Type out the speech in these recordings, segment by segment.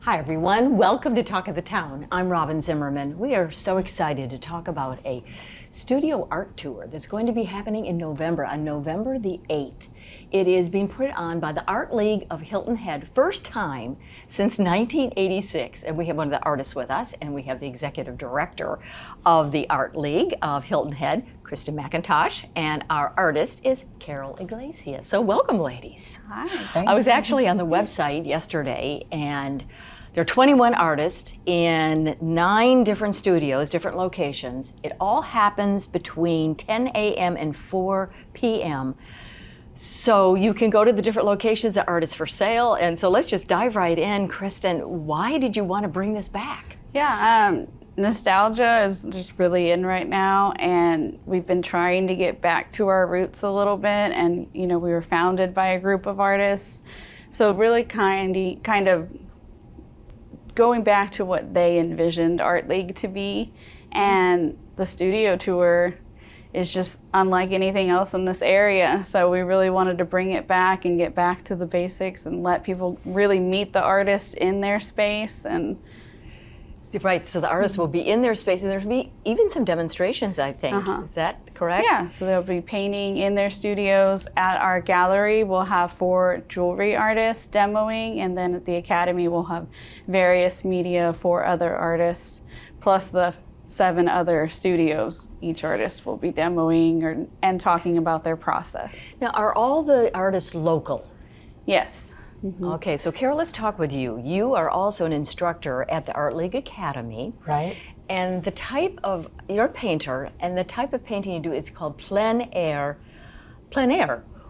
Hi everyone, welcome to Talk of the Town. I'm Robyn Zimmerman. We are so excited to talk about a studio art tour that's going to be happening in November, on November the 8th. It is being put on by the Art League of Hilton Head, first time since 1986. And we have one of the artists with us, and we have the executive director of the Art League of Hilton Head, Kristen McIntosh, and our artist is Carol Iglesias. So welcome, ladies. Hi. I was actually on the website yesterday, and there are 21 artists in 9 different studios, different locations. It all happens between 10 a.m. and 4 p.m. So you can go to the different locations that Artists for Sale. And so let's just dive right in. Kristen, why did you want to bring this back? Yeah, nostalgia is just really in right now, and we've been trying to get back to our roots a little bit. And we were founded by a group of artists, so really kind of going back to what they envisioned Art League to be. And the studio tour is just unlike anything else in this area. So we really wanted to bring it back and get back to the basics and let people really meet the artists in their space. And right, so the artists will be in their space, and there'll be even some demonstrations, I think. Is that correct? Yeah, so they'll be painting in their studios. At our gallery, we'll have 4 jewelry artists demoing, and then at the Academy, we'll have various media for other artists, plus the 7 other studios. Each artist will be demoing and talking about their process. Now, are all the artists local? Yes. Okay, so Carol, let's talk with you. You are also an instructor at the Art League Academy. Right. And you're a painter, and the type of painting you do is called plein air,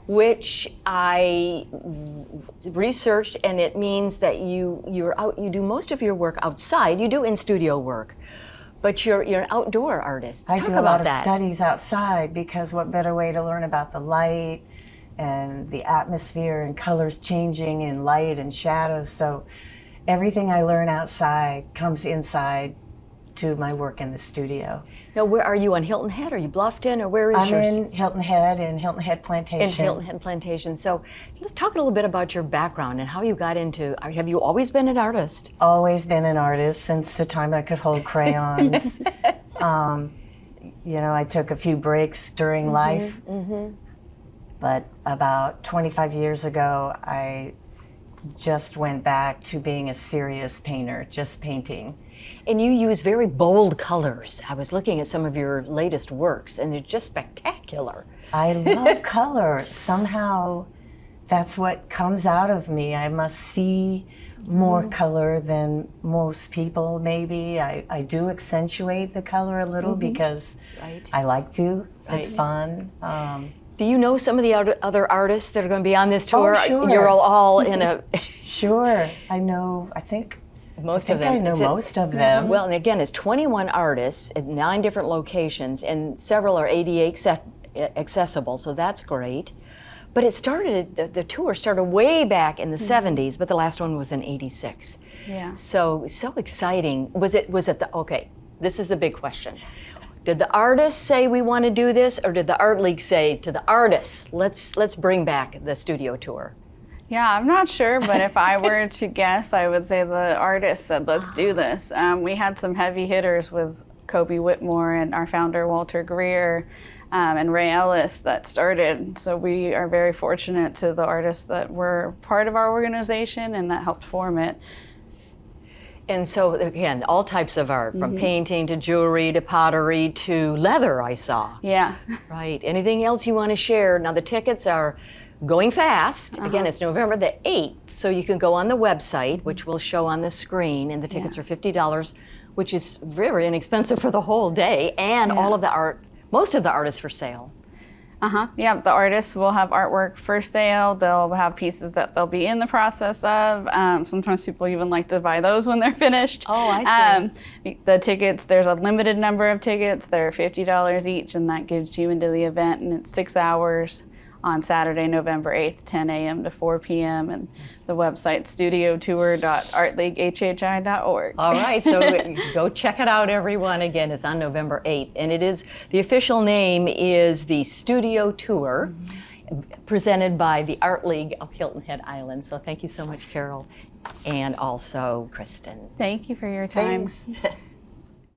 which I researched, and it means that you do most of your work outside. You do in-studio work, but you're an outdoor artist. I do a lot of studies outside, because what better way to learn about the light and the atmosphere and colors changing and light and shadows. So everything I learn outside comes inside to my work in the studio. Now, where are you, on Hilton Head? Are you Bluffton, or where is yours? I'm in Hilton Head, in Hilton Head Plantation. In Hilton Head Plantation. So let's talk a little bit about your background and how you got into, have you always been an artist? Always been an artist since the time I could hold crayons. I took a few breaks during life. But about 25 years ago, I just went back to being a serious painter, just painting. And you use very bold colors. I was looking at some of your latest works, and they're just spectacular. I love color. Somehow, that's what comes out of me. I must see more color than most people, maybe. I do accentuate the color a little because I like to. It's fun. Do you know some of the other artists that are going to be on this tour? Oh, sure. You're all in a... Sure. I know, I think most of them. I know most of them. Well, and again, it's 21 artists at 9 different locations, and several are ADA accessible, so that's great. But it started, the tour started way back in the 70s, but the last one was in 86. Yeah. So exciting. Was it okay, this is the big question. Did the artists say we want to do this, or did the Art League say to the artists, let's bring back the studio tour? Yeah, I'm not sure, but if I were to guess, I would say the artists said, let's do this. We had some heavy hitters with Kobe Whitmore and our founder, Walter Greer, and Ray Ellis that started. So we are very fortunate to the artists that were part of our organization and that helped form it. And so, again, all types of art, from painting to jewelry to pottery to leather, I saw. Yeah. Right. Anything else you want to share? Now, the tickets are going fast. Again, it's November the 8th, so you can go on the website, which we'll show on the screen, and the tickets are $50, which is very inexpensive for the whole day, and all of the art, most of the Artists for Sale. Yeah, the artists will have artwork for sale. They'll have pieces that they'll be in the process of. Sometimes people even like to buy those when they're finished. Oh, I see. The tickets, there's a limited number of tickets. They're $50 each, and that gives you into the event, and it's 6 hours on Saturday, November 8th, 10 a.m. to 4 p.m. And the website studiotour.artleaguehhi.org. All right, so go check it out, everyone. Again, it's on November 8th, and the official name is the Studio Tour. presented by the Art League of Hilton Head Island. So thank you so much, Carol, and also Kristen. Thank you for your time. Thanks.